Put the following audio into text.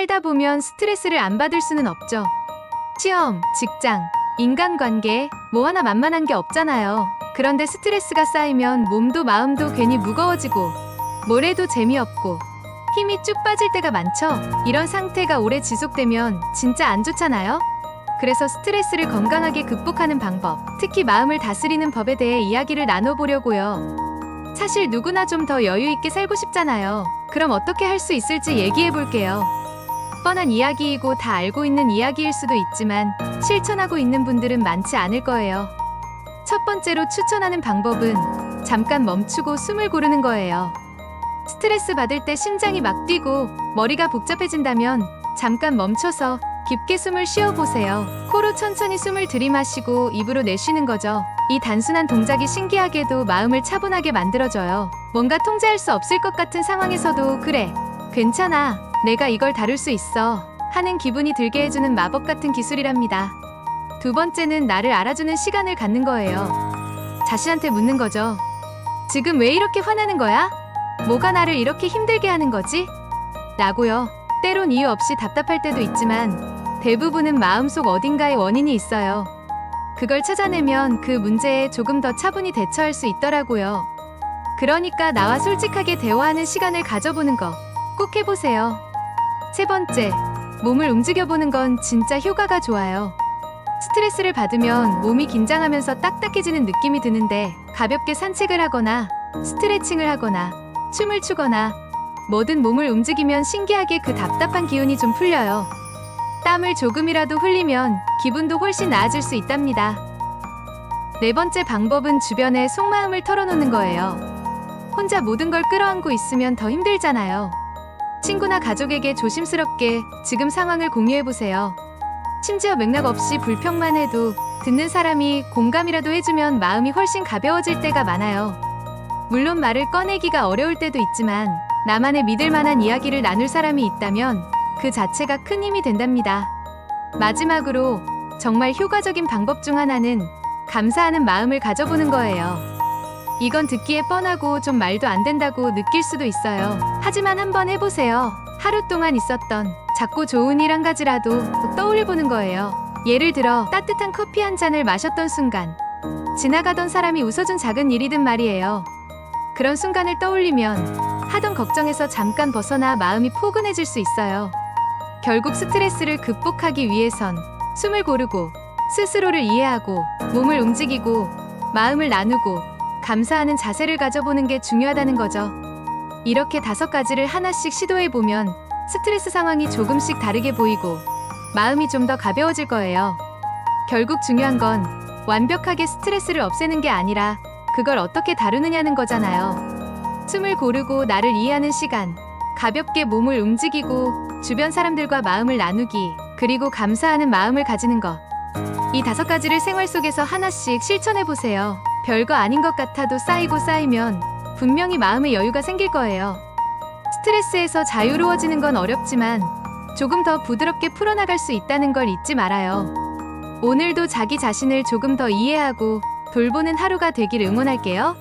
살다 보면 스트레스를 안 받을 수는 없죠. 시험, 직장, 인간관계, 뭐 하나 만만한 게 없잖아요. 그런데 스트레스가 쌓이면 몸도 마음도 괜히 무거워지고 뭘 해도 재미없고 힘이 쭉 빠질 때가 많죠. 이런 상태가 오래 지속되면 진짜 안 좋잖아요. 그래서 스트레스를 건강하게 극복하는 방법, 특히 마음을 다스리는 법에 대해 이야기를 나눠보려고요. 사실 누구나 좀 더 여유 있게 살고 싶잖아요. 그럼 어떻게 할 수 있을지 얘기해 볼게요. 뻔한 이야기이고 다 알고 있는 이야기일 수도 있지만 실천하고 있는 분들은 많지 않을 거예요. 첫 번째로 추천하는 방법은 잠깐 멈추고 숨을 고르는 거예요. 스트레스 받을 때 심장이 막 뛰고 머리가 복잡해진다면 잠깐 멈춰서 깊게 숨을 쉬어보세요. 코로 천천히 숨을 들이마시고 입으로 내쉬는 거죠. 이 단순한 동작이 신기하게도 마음을 차분하게 만들어줘요. 뭔가 통제할 수 없을 것 같은 상황에서도 그래, 괜찮아, 내가 이걸 다룰 수 있어 하는 기분이 들게 해주는 마법 같은 기술이랍니다. 두 번째는 나를 알아주는 시간을 갖는 거예요. 자신한테 묻는 거죠. 지금 왜 이렇게 화나는 거야? 뭐가 나를 이렇게 힘들게 하는 거지? 라고요. 때론 이유 없이 답답할 때도 있지만 대부분은 마음속 어딘가에 원인이 있어요. 그걸 찾아내면 그 문제에 조금 더 차분히 대처할 수 있더라고요. 그러니까 나와 솔직하게 대화하는 시간을 가져보는 거 꼭 해보세요. 세 번째, 몸을 움직여보는 건 진짜 효과가 좋아요. 스트레스를 받으면 몸이 긴장하면서 딱딱해지는 느낌이 드는데 가볍게 산책을 하거나 스트레칭을 하거나 춤을 추거나 뭐든 몸을 움직이면 신기하게 그 답답한 기운이 좀 풀려요. 땀을 조금이라도 흘리면 기분도 훨씬 나아질 수 있답니다. 네 번째 방법은 주변에 속마음을 털어놓는 거예요. 혼자 모든 걸 끌어안고 있으면 더 힘들잖아요. 친구나 가족에게 조심스럽게 지금 상황을 공유해보세요. 심지어 맥락 없이 불평만 해도 듣는 사람이 공감이라도 해주면 마음이 훨씬 가벼워질 때가 많아요. 물론 말을 꺼내기가 어려울 때도 있지만 나만의 믿을 만한 이야기를 나눌 사람이 있다면 그 자체가 큰 힘이 된답니다. 마지막으로 정말 효과적인 방법 중 하나는 감사하는 마음을 가져보는 거예요. 이건 듣기에 뻔하고 좀 말도 안 된다고 느낄 수도 있어요. 하지만 한번 해보세요. 하루 동안 있었던 작고 좋은 일 한 가지라도 떠올려보는 거예요. 예를 들어 따뜻한 커피 한 잔을 마셨던 순간, 지나가던 사람이 웃어준 작은 일이든 말이에요. 그런 순간을 떠올리면 하던 걱정에서 잠깐 벗어나 마음이 포근해질 수 있어요. 결국 스트레스를 극복하기 위해선 숨을 고르고 스스로를 이해하고 몸을 움직이고 마음을 나누고 감사하는 자세를 가져보는 게 중요하다는 거죠. 이렇게 5가지를 하나씩 시도해보면 스트레스 상황이 조금씩 다르게 보이고 마음이 좀 더 가벼워질 거예요. 결국 중요한 건 완벽하게 스트레스를 없애는 게 아니라 그걸 어떻게 다루느냐는 거잖아요. 숨을 고르고 나를 이해하는 시간, 가볍게 몸을 움직이고 주변 사람들과 마음을 나누기, 그리고 감사하는 마음을 가지는 것. 이 5가지를 생활 속에서 하나씩 실천해보세요. 별거 아닌 것 같아도 쌓이고 쌓이면 분명히 마음의 여유가 생길 거예요. 스트레스에서 자유로워지는 건 어렵지만 조금 더 부드럽게 풀어나갈 수 있다는 걸 잊지 말아요. 오늘도 자기 자신을 조금 더 이해하고 돌보는 하루가 되길 응원할게요.